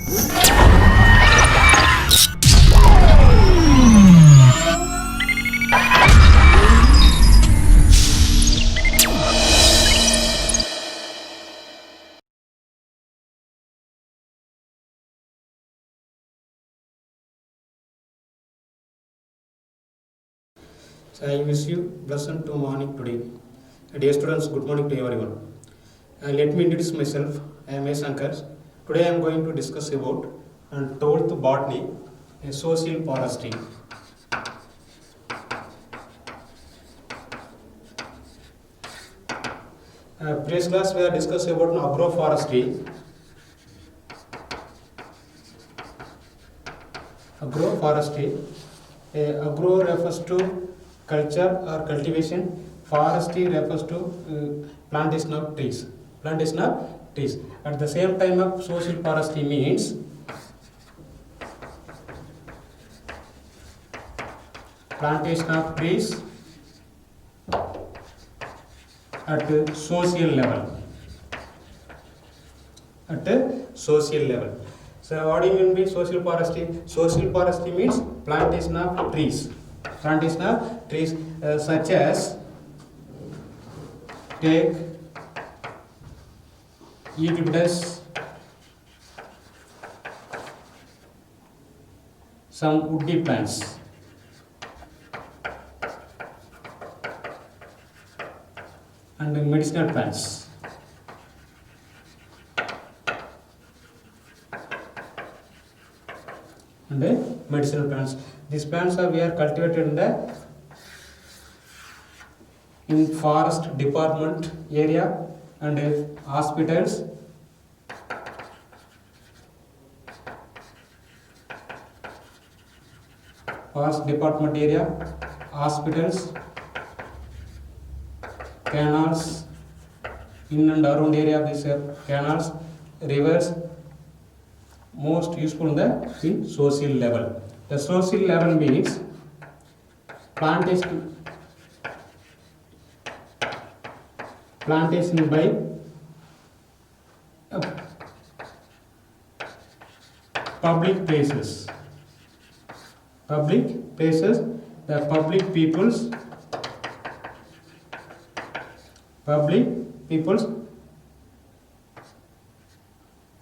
So I wish you pleasant to morning today. Dear students, good morning to everyone. Let me introduce myself. I am A. Shankar. Today I am going to discuss about 12th botany, social forestry. Previous class we have discussed about agroforestry. Agroforestry. Agro refers to culture or cultivation. Forestry refers to plantation of trees. Plantation of trees. At the same time, of social forestry means plantation of trees at social level. At a social level. So what do you mean by social forestry? Social forestry means plantation of trees. Plantation of trees such as take eucalyptus, some woody plants. And medicinal plants. And medicinal plants. These plants are cultivated in forest department area and hospitals. Forest department area, hospitals, canals, in and around area of these canals, rivers, most useful in social level. The social level means plantation by public places. Public places, the public peoples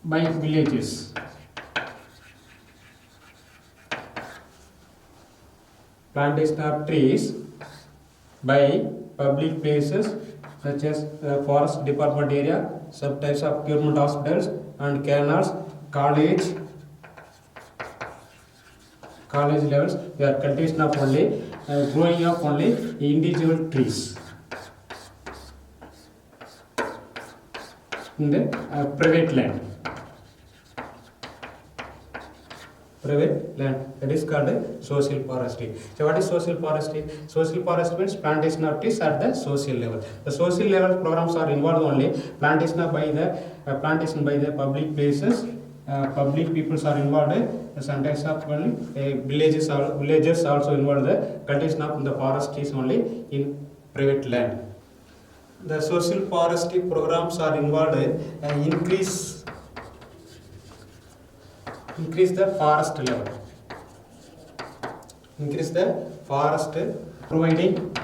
by villages. Plantation of trees by public places such as forest department area, some types of government hospitals and canals, college levels. They are cultivation of only growing of only individual trees in the private land. That is called social forestry. So what is social forestry? Social forestry means plantation of trees at the social level. The social level programs are involved only plantation by the public places. Public peoples are involved. Sometimes of villages also involved. The cultivation of the forest trees only in private land. The social forestry programs are involved increase the forest level. Increase the forest, providing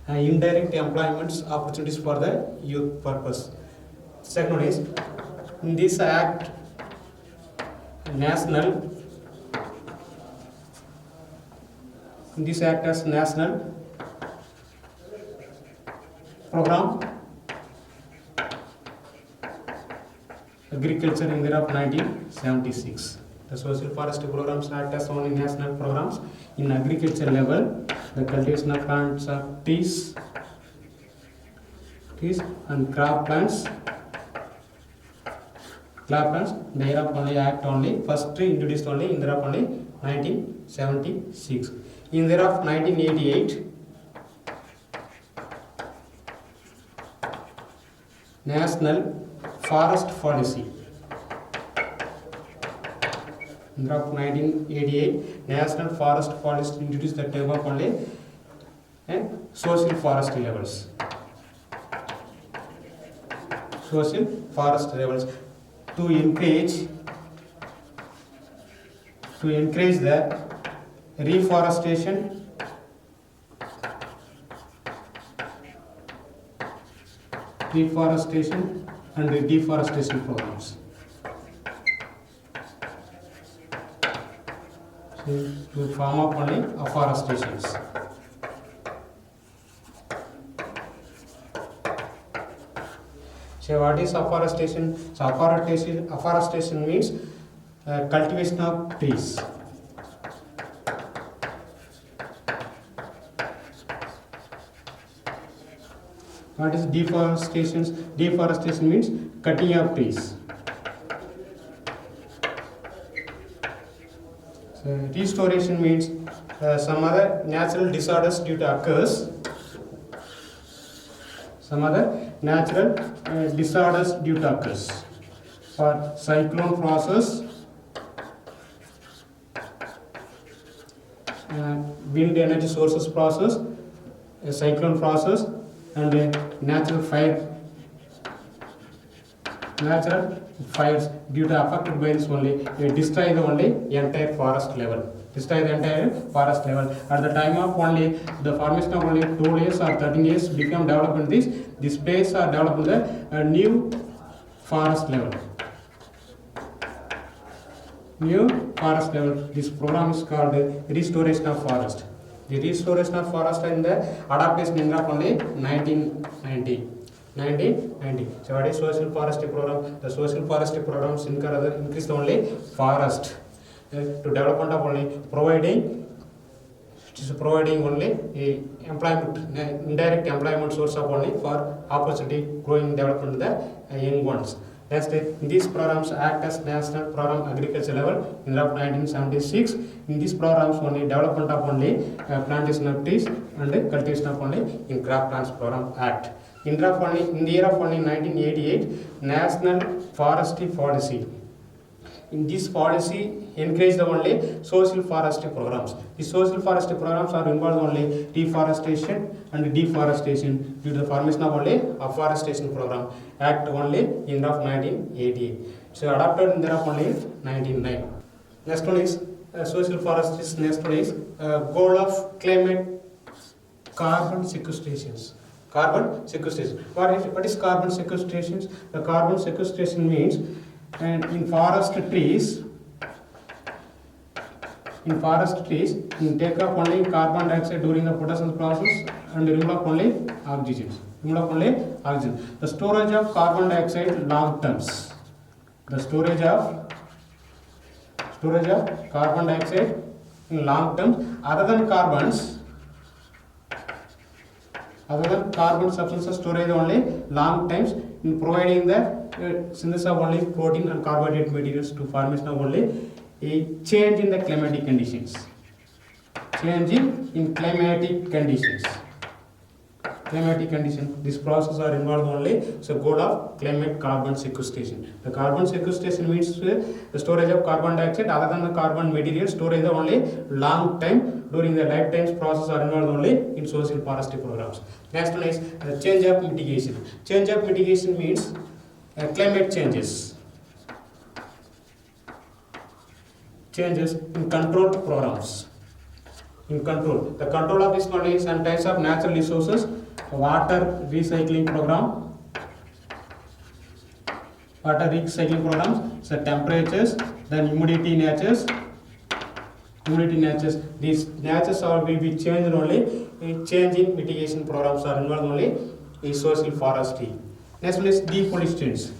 indirect employment opportunities for the youth purpose. Second one is, in this act, national program agriculture in the year of 1976. The social forestry programs act as only national programs in agriculture level. The cultivation of plants of trees and crop plants. The year of only act only first introduced only in the year of only 1976. In the year of 1988, National Forest Policy. In the year of 1988, National Forest Policy introduced the term of only social forestry levels. Social forest levels to encourage to encourage the reforestation and deforestation programs. So, to form up only afforestations. So what is afforestation? So afforestation means cultivation of trees. What is deforestation? Deforestation means cutting of trees. So restoration means some other natural disorders due to occurs. Some other natural disorders due to occurs. For cyclone process, wind energy sources process, a cyclone process, and natural fires due to affected by this only destroy the only entire forest level. At the time of only the formation of only 2 years or 13 years become developed in this space are developed the new forest level. This program is called restoration of forest. The restoration of forest and the adaptation in only 1990. So what is social forestry program? The social forestry programs increase only forest to development of only providing only employment, indirect employment source of only for opportunity growing development of the young ones. Next, these programs act as national program agriculture level in 1976. In these programs only development of only plantation of trees and cultivation of only in crop plants program act. In the year of only 1988, National Forestry Policy. In this policy, encourage the only social forestry programs. The social forestry programs are involved only deforestation and deforestation due to the formation of only afforestation program act only in of 1988. So adopted in the year of only 1999. Next one is social forestry. Next one is goal of climate carbon sequestrations. What is carbon sequestration? The carbon sequestration means and in forest trees take up only carbon dioxide during the photosynthesis process and remove of only oxygen. The storage of carbon dioxide long terms. The storage of carbon dioxide in long terms other than carbon substances storage only long times in providing the synthesis of only protein and carbohydrate materials to formation of only a change in the climatic conditions. This process are involved only so goal of climate carbon sequestration. The carbon sequestration means the storage of carbon dioxide other than the carbon material storage only long time during the lifetimes process are involved only in social forestry programs. Next one is change of mitigation. Change of mitigation means climate changes in control programs. The control of this only some types of natural resources, water recycling programs, so temperatures, then humidity natures. These natures will be changed only. Changing mitigation programs are involved only in social forestry. Next one is depollution.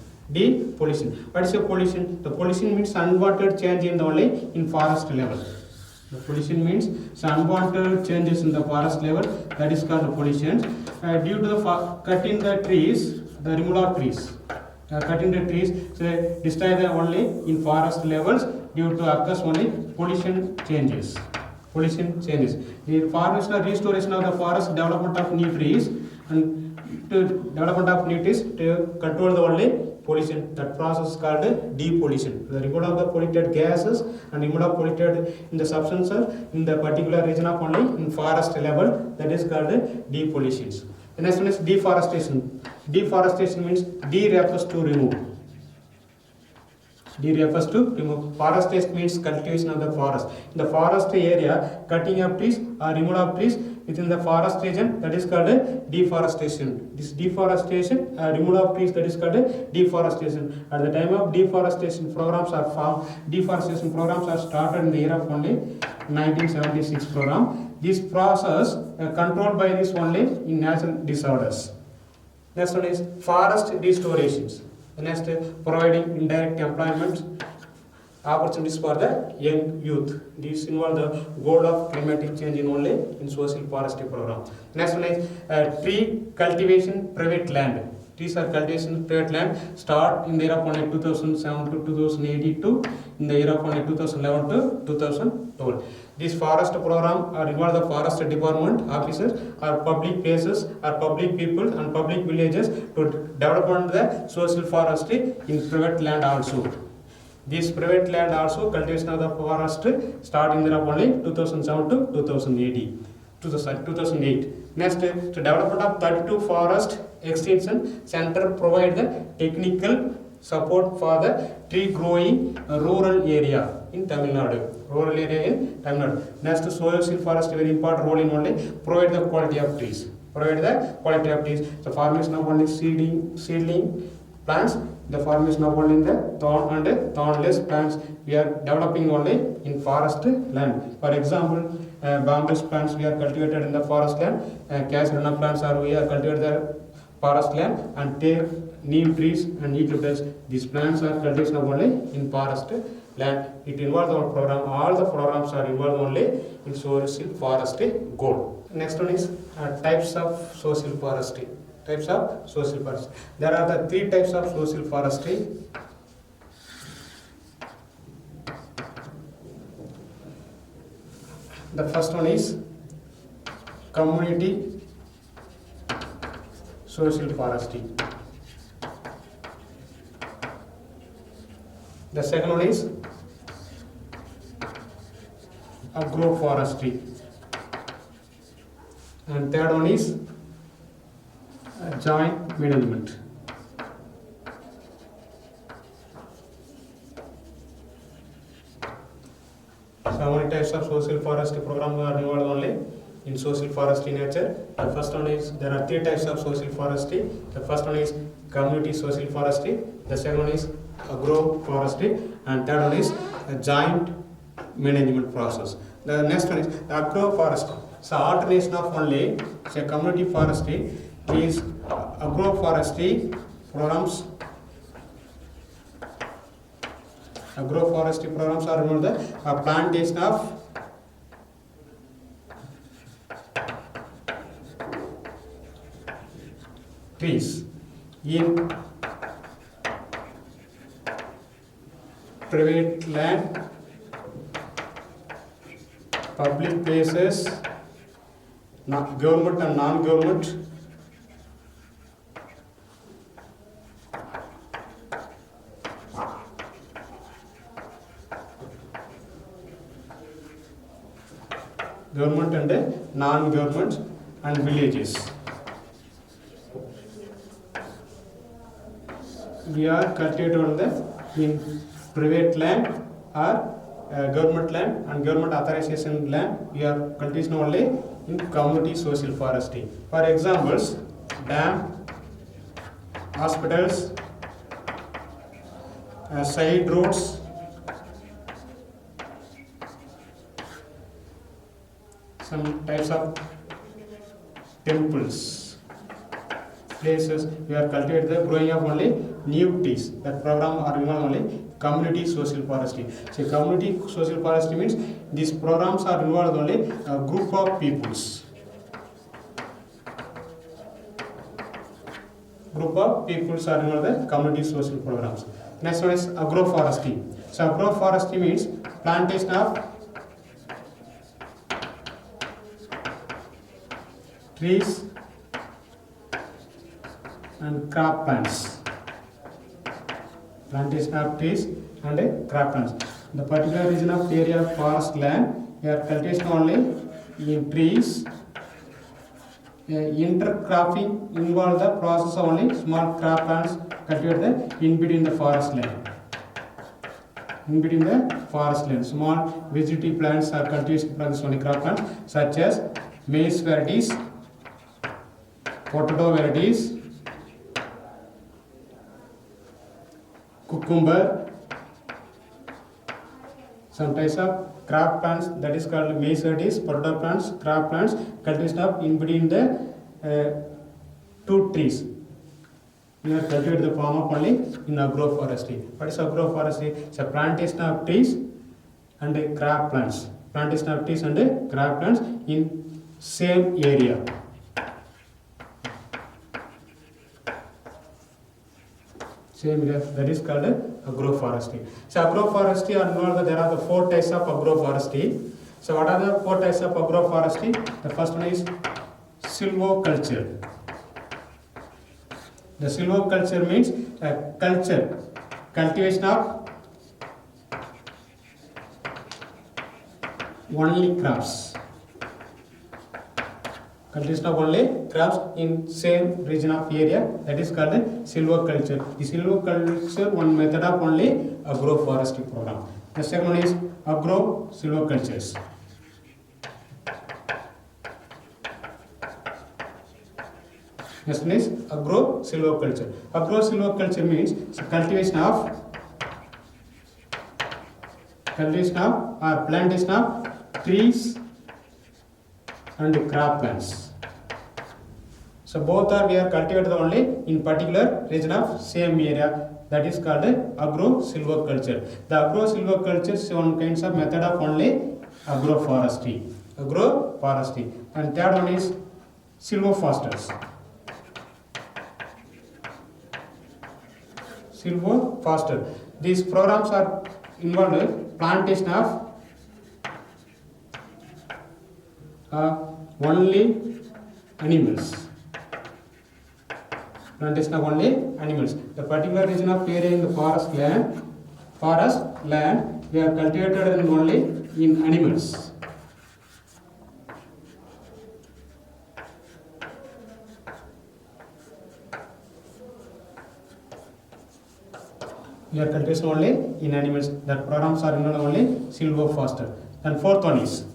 What is a pollution? The pollution means unwanted change in the only in forest level. The pollution means unwanted changes in the forest level, that is called pollution. Due to the cutting the trees, the removal of trees. Cutting the trees, so destroy the only in forest levels due to occurs only pollution changes. The formation or restoration of the forest, development of new trees, and to development of new trees to control the only pollution. That process is called depollution. The removal of the polluted gases and removal of polluted in the substances in the particular region of only in forest level, that is called depollution. The next one is deforestation. Deforestation means de refers to remove. D refers to remove. Forestation means cultivation of the forest. In the forest area, cutting of trees or removal of trees within the forest region, that is called deforestation. This deforestation, removal of trees, that is called deforestation. At the time of deforestation programs are formed, deforestation programs are started in the year of only 1976 program. This process controlled by this only in natural disorders. Next one is forest restorations. The next, providing indirect employment opportunities for the young youth. These involve the goal of climatic change in only in social forestry program. Next one is tree cultivation private land. Trees are cultivation private land start in the year of only 2007 to 2082, in the year of only 2011 to 2012. This forest program are involve the forest department officers or public places or public people and public villages to develop the social forestry in private land also. This private land also cultivation of the forest start in the year of only 2007 to 2008. Next, to development of 32 forest extension center provide the technical support for the tree growing rural area in Tamil Nadu. Rural area in Tamil Nadu. Next, social forest very important role in only provide the quality of trees. Provide the quality of trees. The formation of only seedling plants. The formation of only in the thorn and thornless plants we are developing only in forest land. For example, bamboo plants we are cultivated in the forest land. Casuarina plants are we are cultivated the forest land, and take neem trees and eucalyptus. These plants are cultivation of only in forest land. It involves our program. All the programs are involved only in social forestry goal. Next one is types of social forestry. Types of social forestry. There are the three types of social forestry. The first one is community social forestry. The second one is agroforestry. And third one is joint management. So many types of social forestry programs are involved only in social forestry nature. The first one is, there are three types of social forestry. The first one is community social forestry. The second one is agroforestry, and third one is a joint management process. The next one is the agroforestry. So alternation of only say community forestry is agroforestry programs. Agroforestry programs are one of the plantation of trees in private land, public places, government and non-government, government and non-government, and villages. We are cultivated on the in private land or government land and government authorization land. We are cultivating only in community social forestry. For examples, dam, hospitals, side roads, some types of temples, places we are cultivating the growing of only new trees. That program are involved only community social forestry. So community social forestry means these programs are involved only a group of peoples. Group of peoples are involved in the community social programs. Next one is agroforestry. So agroforestry means plantation of trees and crop plants. Plantation of trees and crop plants. The particular region of area of forest land, we are cultivation only in trees. Intercropping involve the process of only small crop plants cultivated in between the forest land. in between the forest land. Small vegetative plants or cultivation plants only crop plants such as maize varieties, potato varieties, cucumber, some types of crop plants that is called maize varieties, potato plants, crop plants, cultivation of in between the two trees. We are cultivated the form of only in agroforestry. What is agroforestry? It's a plantation of trees and crop plants. Plantation of trees and crop plants in same area. Same area, that is called agroforestry. So agroforestry are involved, there are the 4 types of agroforestry. So what are the 4 types of agroforestry? The first one is silviculture. The silviculture means cultivation of only crops. Cultivation of only crops in same region of area, that is called silviculture. The silviculture one method of only agroforestry program. The second one is agro-silvicultures. Next one is agro-silviculture. Agro-silviculture means cultivation of or plantation of trees and crop plants. So both are we are cultivated only in particular region of same area, that is called agro-silviculture. The agro-silviculture is one kinds of method of only agroforestry. Agroforestry. And third one is silvopastures. Silvopaster. These programs are involved in plantation of only animals. Plantation of only animals. The particular region of area in the forest land, we are cultivated in only in animals. We are cultivation only in animals. That programs are involved only silviculture. And fourth one is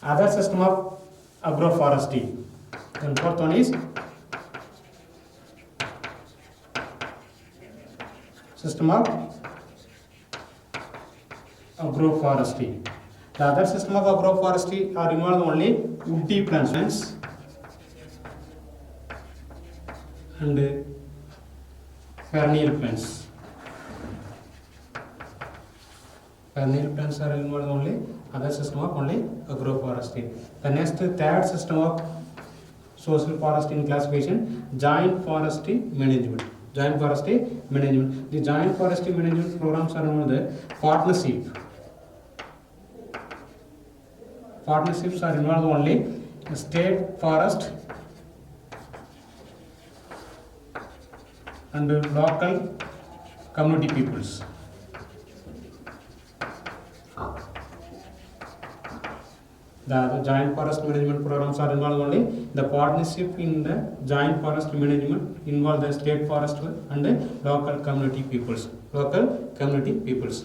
other system of agroforestry. And fourth one is system of agroforestry. The other system of agroforestry are involved only woody plants and perennial plants. Perennial plants are involved only other system of only agroforestry. The next third system of social forestry in classification, joint forestry management. Joint forestry management. The joint forestry management programs are known as the partnership. Partnerships are involved only state forest and local community peoples. The joint forest management programs are involved only the partnership in the joint forest management involve the state forest and the local community peoples. Local community peoples.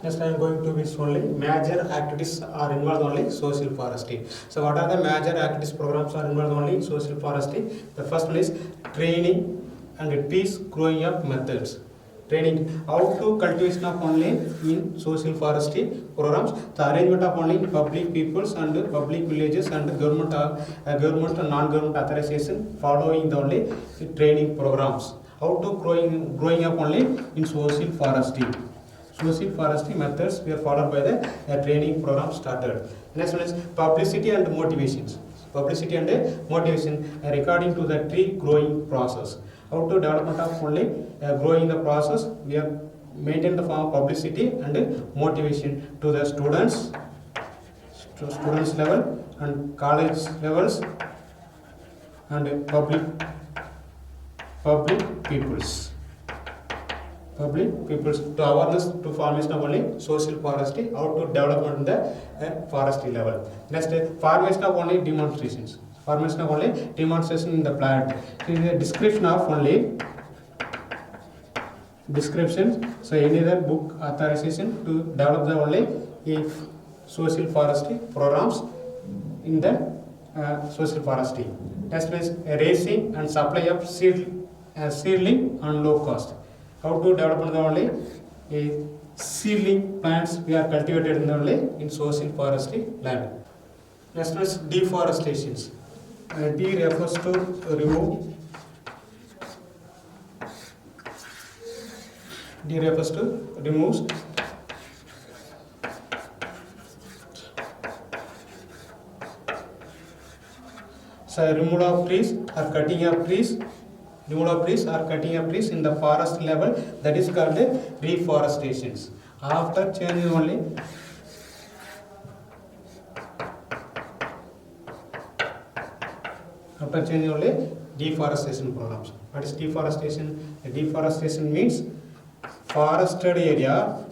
Next I am going to which only major activities are involved only social forestry. So what are the major activities programs are involved only social forestry? The first one is training and trees growing up methods. Training how to cultivation of only in social forestry programs, the arrangement of only public peoples and public villages and government and non-government authorization following the only training programs. How to growing up only in social forestry. Social forestry methods were followed by the training program started. Next one is publicity and motivations. Publicity and motivation according to the tree growing process. How to development of only growing the process, we have maintained the form of publicity and motivation to the students level and college levels and public peoples. Public peoples to awareness to formation of only social forestry, how to development in the forestry level. Next, formation of only demonstrations. Formation of only demonstration in the plant. This is a description of only descriptions. So any other book authorization to develop the only if social forestry programs in the social forestry. Next is raising and supply of seedling on low cost. How to develop the only seedling plants we are cultivated in the only in social forestry land. Next is deforestation. D refers to remove. D refers to removes removal of trees or cutting of trees, removal of trees or cutting of trees in the forest level, that is called reforestation. After changing only deforestation programs. What is deforestation? Deforestation means forested area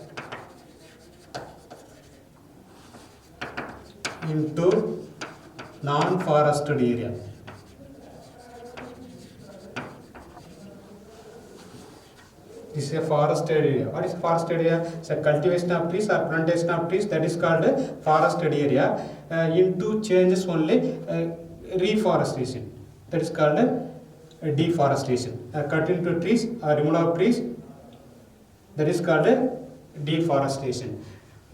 into non-forested area. This is a forested area. What is forested area? It's a cultivation of trees or plantation of trees, that is called forested area. Into changes only reforestation, that is called deforestation. Cutting to trees or removal of trees, that is called deforestation.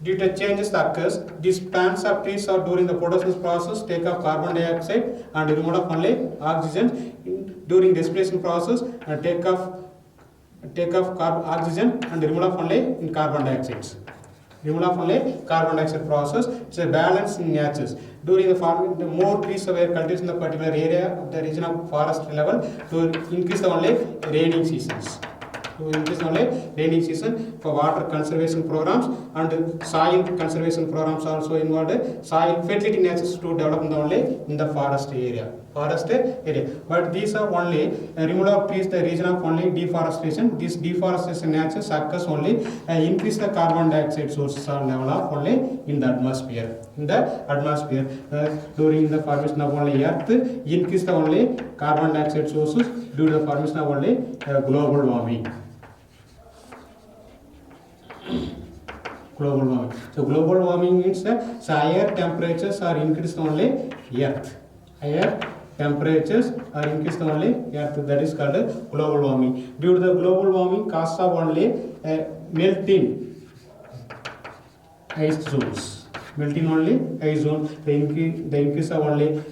Due to changes that occurs, these plants of trees are during the photosynthesis process take off carbon dioxide and removal of only oxygen during respiration process and take off oxygen and removal of only in carbon dioxide. Removal of only carbon dioxide process. It's a balance in nature. During the farming, the more trees were cultivated in the particular area of the region of forest level to increase the only raining seasons. To increase only rainy season for water conservation programs and soil conservation programs also involved. Soil fertility natures to develop only in the forest area. But these are only removal of trees, the region of only deforestation. This deforestation natures occurs only increase the carbon dioxide sources or level of only in the atmosphere. During the formation of only earth, increase the only carbon dioxide sources due to the formation of only global warming. So global warming means higher temperatures are increased only earth. Higher temperatures are increased only earth, that is called global warming. Due to the global warming, cause of only melting ice zones. Melting only ice zone, the increase of only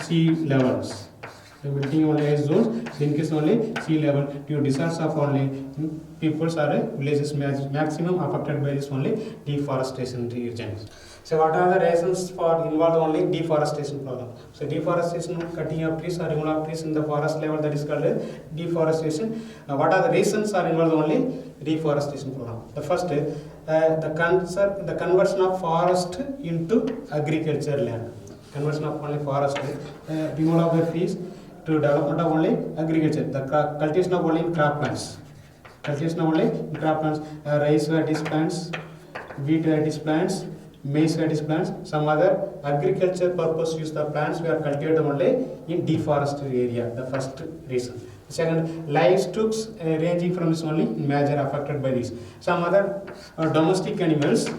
sea levels. The melting only ice zones, the increase only sea level due to disaster of only peoples or villages maximum affected by this only deforestation regions. So what are the reasons for involved only deforestation program? So deforestation, cutting of trees or removal of trees in the forest level, that is called deforestation. What are the reasons are involved only deforestation program? The first, the conversion of forest into agriculture land. Conversion of only forest, removal of the trees to development of only agriculture. The cultivation of only croplands. Rice varieties plants, wheat varieties plants, maize varieties plants, some other agriculture purpose use the plants we are cultivated only in deforested area. The first reason. Second, livestock ranging from this only major affected by this. Some other domestic animals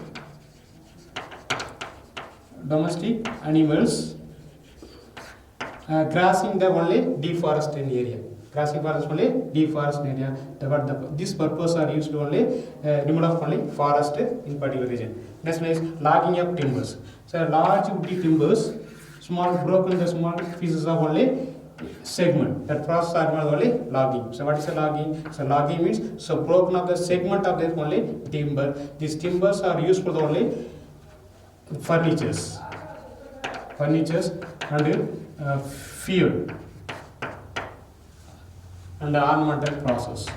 grassing the only deforested area. This purpose are used to only removal of only forest in particular region. Next one is logging of timbers. So large woody timbers, broken the small pieces of only segment. That process are called only logging. So what is a logging? So logging means broken of the segment of the only timber. These timbers are used for the only furnitures and fuel and the ornamental process.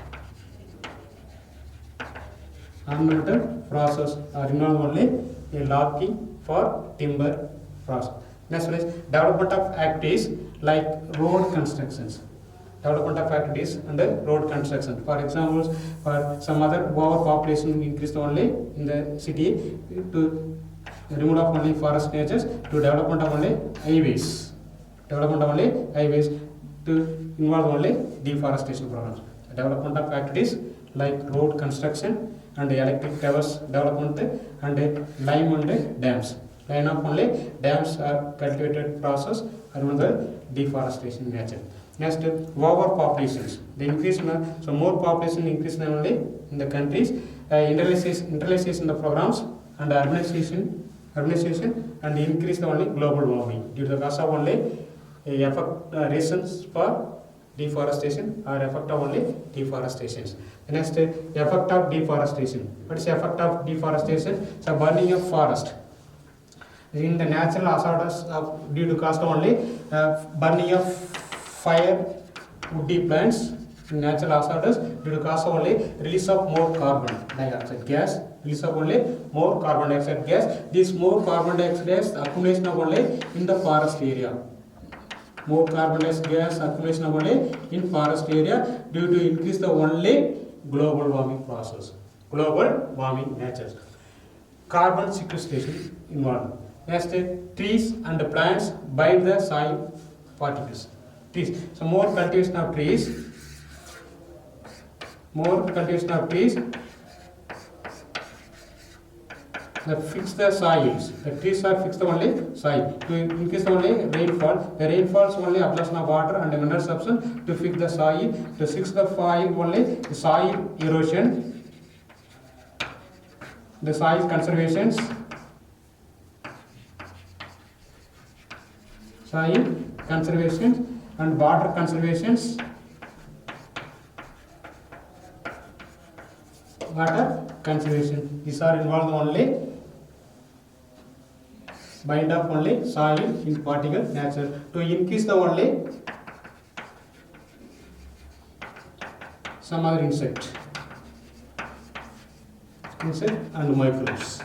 Ornamental process are involved only a logging for timber process. Next one is development of activities like road constructions. For example, for some other overpopulation increased only in the city to removal of only forest natures to development of only highways. To involve only deforestation programs. Development of activities like road construction and electric towers development and lime and dams. Line of only dams are cultivated process around the deforestation nature. Next, overpopulations. The increase so more population increase only in the countries, interlacing the programs and urbanization and increase the only global warming due to the cause of only reasons for deforestation or effect of only deforestations. The next, effect of deforestation. What is the effect of deforestation? So burning of forest. In the natural hazards of due to cause of only burning of fire woody plants, natural hazards due to cause of only release of more carbon dioxide gas, release of only more carbon dioxide gas. This more carbon dioxide gas accumulation of only in the forest area. More carbon dioxide gas accumulation of only in forest area due to increase the only global warming process. Global warming nature. Carbon sequestration involved. Next, trees and plants bite the soil particles. Trees. So more cultivation of trees. That fix the soils. The trees are fixed only soil. To increase the only rainfall. The rainfalls only absorption of water and mineral substance to fix the soil. To fix the soil only soil erosion. The soil conservations. Soil conservation and water conservations. Water conservation. These are involved only bind up only soil in particle nature to increase the only some other insect and microbes.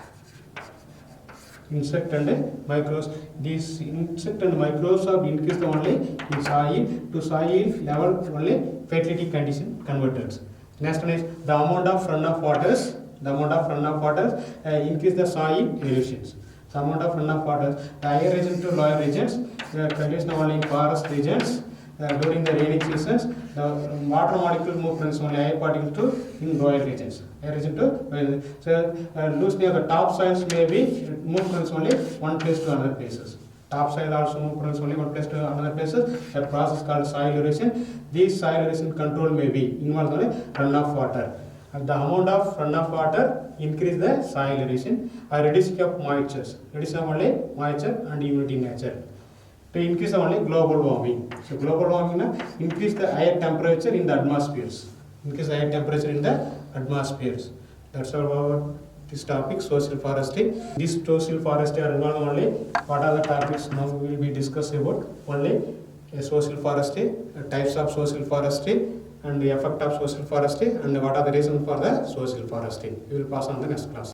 Insect and microbes. These insect and microbes are increase the only in soil to soil level only fertility condition converters. Next one is the amount of runoff waters. The amount of runoff waters increase the soil erosions. The amount of runoff waters, the higher region to lower regions, condition only in forest regions. During the rainy seasons, the water molecule movements only higher particles to in lower regions. Higher region to loosely the top soils may be movements only one place to another places. Top soil also movements only one place to another places. A process called soil erosion. These soil erosion control may be involved only runoff water. The amount of runoff water increase the soil erosion or reducing of moistures. Reduction of only moisture and humidity nature. To increase only global warming. So global warming increase the higher temperature in the atmospheres. Increase the higher temperature in the atmospheres. That's all about this topic, social forestry. This social forestry are involved only. What are the topics now we will be discussing about? Only social forestry, types of social forestry, and the effect of social forestry, and what are the reasons for the social forestry. We will pass on the next class.